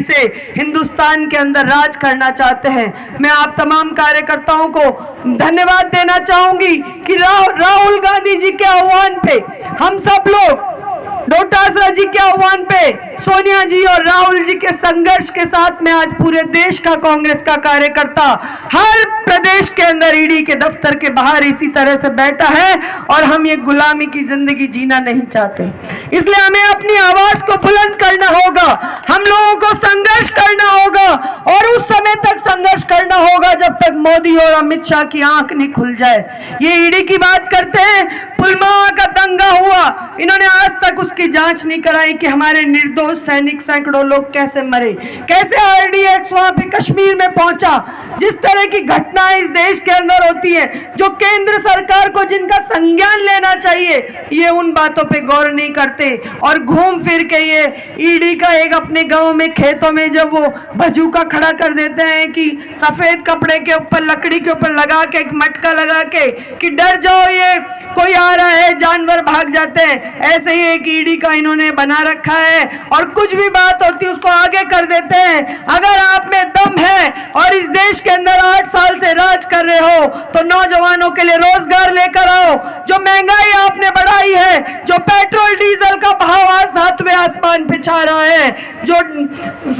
से हिंदुस्तान के अंदर राज करना चाहते हैं। मैं आप तमाम कार्यकर्ताओं को धन्यवाद देना चाहूंगी कि राहुल गांधी जी के आह्वान पे हम सब लोग, डोटासरा जी के आह्वान पे सोनिया जी और राहुल जी के संघर्ष के साथ में आज पूरे देश का कांग्रेस का कार्यकर्ता हर प्रदेश के अंदर ईडी के दफ्तर के बाहर इसी तरह से बैठा है और हम ये गुलामी की जिंदगी जीना नहीं चाहते। इसलिए हमें अपनी आवाज को बुलंद करना होगा, हम लोगों को संघर्ष करना होगा और उस समय तक संघर्ष करना होगा जब तक मोदी और अमित शाह की आंख नहीं खुल जाए। ये ईडी की बात करते हैं, पुलवामा का दंगा हुआ, इन्होंने आज तक उसकी जांच नहीं कराई कि हमारे निर्दोष सैनिक सैकड़ों लोग कैसे मरे, कैसे आरडीएक्स वहां पे कश्मीर में पहुंचा। जिस तरह की घटनाएं इस देश के अंदर होती है, जो केंद्र सरकार को जिनका संज्ञान लेना चाहिए, ये उन बातों पे गौर नहीं करते और घूम फिर के ये ईडी का एक अपने गांव में खेतों में जब वो भजूका खड़ा कर देते हैं कि सफेद कपड़े के ऊपर लकड़ी के ऊपर लगा के एक मटका लगा के कि डर जाओ ये कोई आ रहा है, जानवर भाग जाते हैं, ऐसे ही एक ईडी का इन्होंने बना रखा है और कुछ भी बात होती है उसको आगे कर देते हैं। अगर आप में दम है और इस देश के अंदर 8 साल से राज कर रहे हो तो नौजवानों के लिए रोजगार लेकर आओ। जो महंगाई आपने बढ़ाई है, जो पेट्रोल डीजल का भाव आज 7वें आसमान पे छा रहा है, जो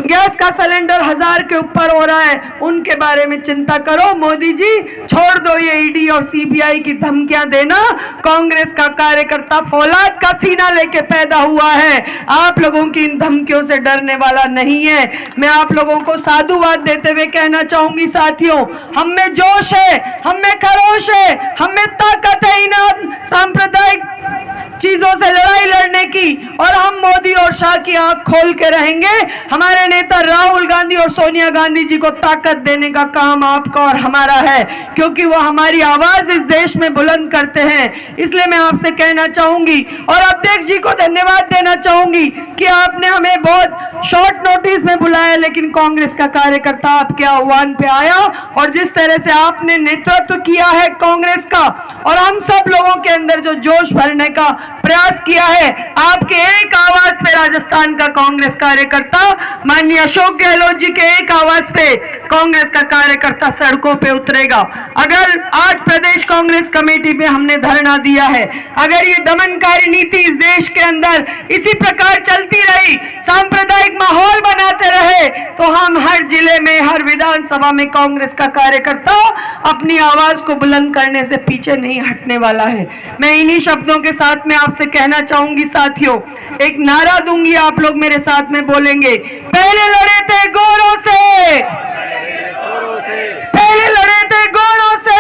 गैस का सिलेंडर 1000 के ऊपर हो रहा है, उनके बारे में चिंता करो। मोदी जी छोड़ दो ये ईडी और सीबीआई की धमकियां देना। कांग्रेस का कार्यकर्ता फौलाद का सीना लेके पैदा हुआ है, आप लोगों की इन धमकियों से डरने वाला नहीं है। मैं आप लोगों को साधुवाद देते हुए कहना चाहूंगी, साथियों, हम में जोश है, हम में खरोश है, हम में ताकत है इन सांप्रदायिक चीजों से लड़ाई लड़ने की और हम मोदी और शाह की आंख खोल के रहेंगे। हमारे नेता राहुल गांधी और सोनिया गांधी जी को ताकत देने का काम आपका और हमारा है, क्योंकि वो हमारी आवाज इस देश में बुलंद करते हैं। इसलिए मैं आपसे कहना चाहूंगी और अध्यक्ष जी को धन्यवाद देना चाहूंगी कि आपने हमें बहुत शॉर्ट नोटिस में बुलाया, लेकिन कांग्रेस का कार्यकर्ता आपके आह्वान पे आया और जिस तरह से आपने नेतृत्व किया है कांग्रेस का और हम सब लोगों के अंदर जो जोश भरने का प्रयास किया है, आपके एक आवाज पे राजस्थान का कांग्रेस कार्यकर्ता माननीय अशोक गहलोत जी के एक आवाज पे कांग्रेस का कार्यकर्ता सड़कों पे उतरेगा। अगर आज प्रदेश कांग्रेस कमेटी पे हमने धरना दिया है, अगर ये दमनकारी नीति इस देश के अंदर इसी प्रकार चलती रही, सांप्रदायिक माहौल बनाते रहे, तो हम हर जिले में, हर विधानसभा में कांग्रेस का कार्यकर्ता अपनी आवाज को बुलंद करने से पीछे नहीं हटने वाला है। मैं इन्हीं शब्दों के साथ में आपसे कहना चाहूंगी, साथियों, एक नारा दूंगी, आप लोग मेरे साथ में बोलेंगे, पहले लड़े थे गोरों से, पहले लड़े थे गोरों से,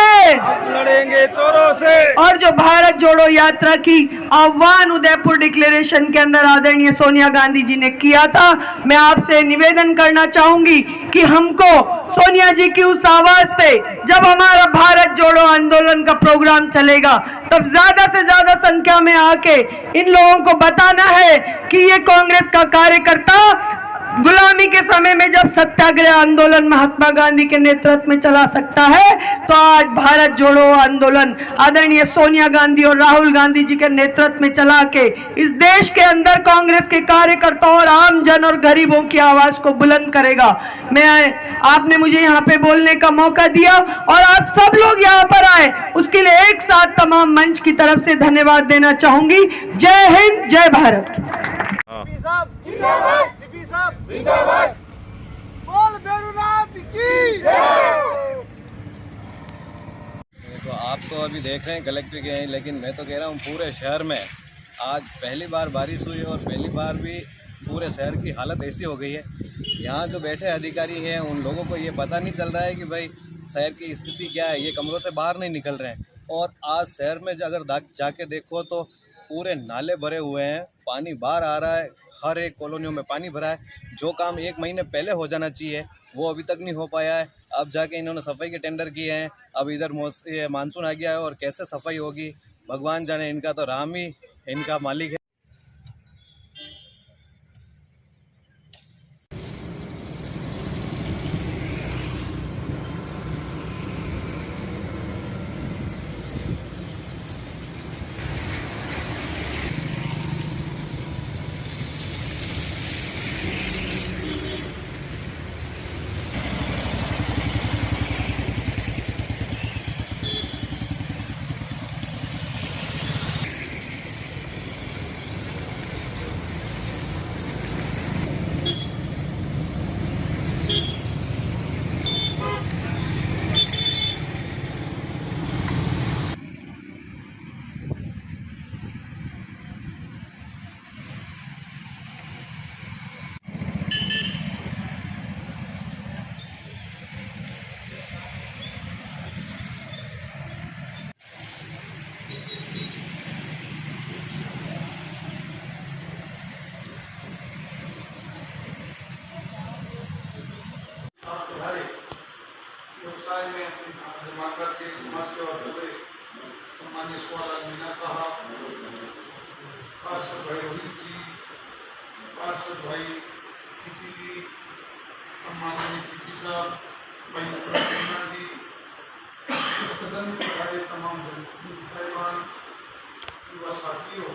लड़ेंगे चोरों से। और जो भारत जोड़ो यात्रा की आह्वान उदयपुर डिक्लेरेशन के अंदर आदरणीय सोनिया गांधी जी ने किया था, मैं आपसे निवेदन करना चाहूंगी कि हमको सोनिया जी की उस आवाज पे जब हमारा भारत जोड़ो आंदोलन का प्रोग्राम चलेगा, तब ज्यादा से ज्यादा संख्या में आके इन लोगों को बताना है कि ये कांग्रेस का कार्यकर्ता गुलामी के समय में जब सत्याग्रह आंदोलन महात्मा गांधी के नेतृत्व में चला सकता है, तो आज भारत जोड़ो आंदोलन आदरणीय सोनिया गांधी और राहुल गांधी जी के नेतृत्व में चला के इस देश के अंदर कांग्रेस के कार्यकर्ताओं और आम जन और गरीबों की आवाज को बुलंद करेगा। आपने मुझे यहाँ पे बोलने का मौका दिया और आप सब लोग यहाँ पर आए, उसके लिए एक साथ तमाम मंच की तरफ से धन्यवाद देना चाहूंगी। जय हिंद, जय भारत। तो आप तो अभी देख रहे हैं कलेक्टर के हैं, लेकिन मैं तो कह रहा हूँ पूरे शहर में आज पहली बार बारिश हुई और पहली बार भी पूरे शहर की हालत ऐसी हो गई है। यहाँ जो बैठे अधिकारी हैं उन लोगों को ये पता नहीं चल रहा है कि भाई शहर की स्थिति क्या है, ये कमरों से बाहर नहीं निकल रहे हैं। और आज शहर में अगर जाके देखो तो पूरे नाले भरे हुए हैं, पानी बाहर आ रहा है, हर एक कॉलोनियों में पानी भरा है। जो काम 1 महीने पहले हो जाना चाहिए वो अभी तक नहीं हो पाया है। अब जाके इन्होंने सफाई के टेंडर किए हैं, अब इधर मानसून आ गया है और कैसे सफाई होगी भगवान जाने, इनका तो राम ही इनका मालिक है। सम्मानित स्वराज मीना साहब, पार्षद भाई रोहित जी, पार्षद भाई किटी जी, सम्मानित किटी साहब, भाई मीना जी, इस सदन में आए तमाम जनप्रतिनिधि साहिबान, युवा साथियों,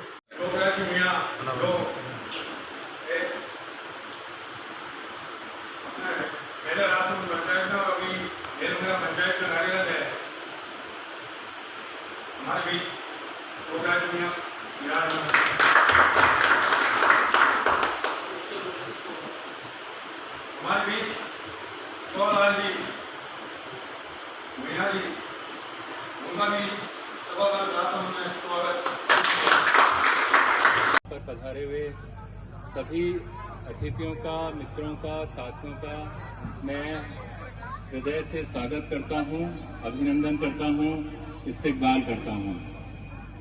पहले राष्ट्र पंचायत था, अभी मेरा पंचायत का कार्यरत है। हमारे बीच हमारे बीच सोहलाल जी, मीना जी, उनका भी सभागार राष्ट्र में स्वागत। पर पधारे हुए सभी अतिथियों का, मित्रों का, साथियों का मैं हृदय से स्वागत करता हूं, अभिनंदन करता हूं, इस्तकबाल करता हूं।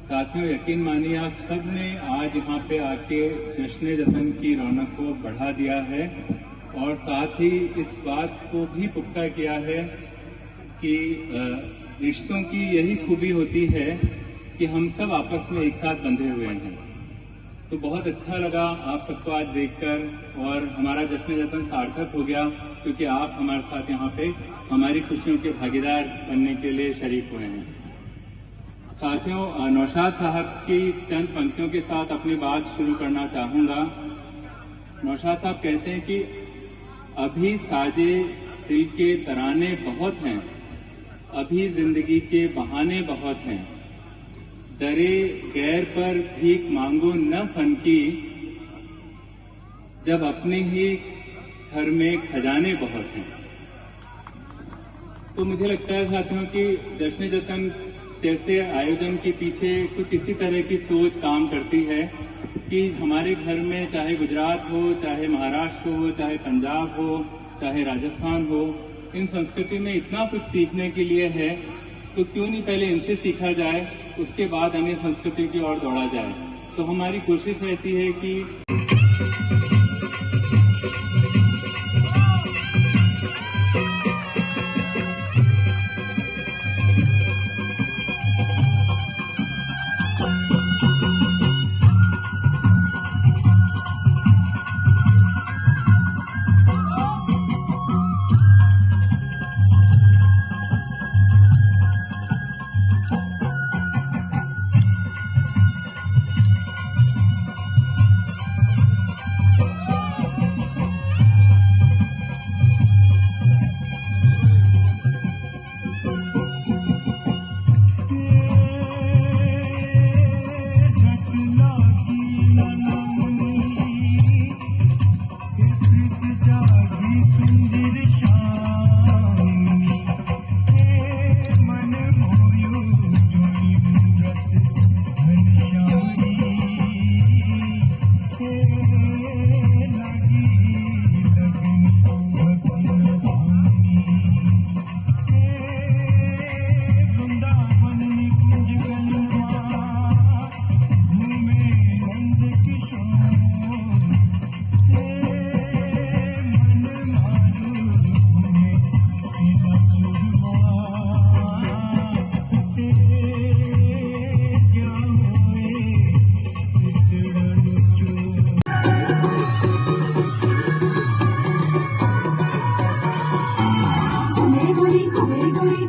साथियों, यकीन मानिए आप सब ने आज यहाँ पे आके जश्न जतन की रौनक को बढ़ा दिया है और साथ ही इस बात को भी पुख्ता किया है कि रिश्तों की यही खूबी होती है कि हम सब आपस में एक साथ बंधे हुए हैं। तो बहुत अच्छा लगा आप सबको आज देखकर और हमारा जश्न जतन सार्थक हो गया क्योंकि आप हमारे साथ यहाँ पे हमारी खुशियों के भागीदार बनने के लिए शरीक हुए हैं। साथियों, नौशाद साहब की चंद पंक्तियों के साथ अपनी बात शुरू करना चाहूंगा। नौशाद साहब कहते हैं कि अभी साजे दिल के तराने बहुत हैं, अभी जिंदगी के बहाने बहुत हैं, डरे गैर पर भीख मांगो न फन की, जब अपने ही घर में खजाने बहुत हैं। तो मुझे लगता है साथियों कि जश्न जतन जैसे आयोजन के पीछे कुछ इसी तरह की सोच काम करती है कि हमारे घर में चाहे गुजरात हो, चाहे महाराष्ट्र हो, चाहे पंजाब हो, चाहे राजस्थान हो, इन संस्कृति में इतना कुछ सीखने के लिए है, तो क्यों नहीं पहले इनसे सीखा जाए, उसके बाद अन्य संस्कृति की ओर दौड़ा जाए। तो हमारी कोशिश रहती है कि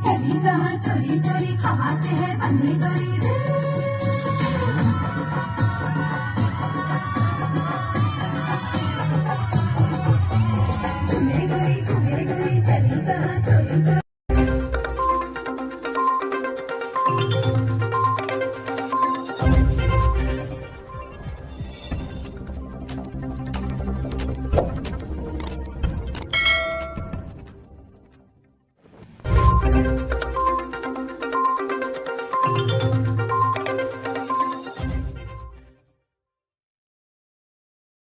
चली कहाँ चोरी चोरी खवा से है बंदी करी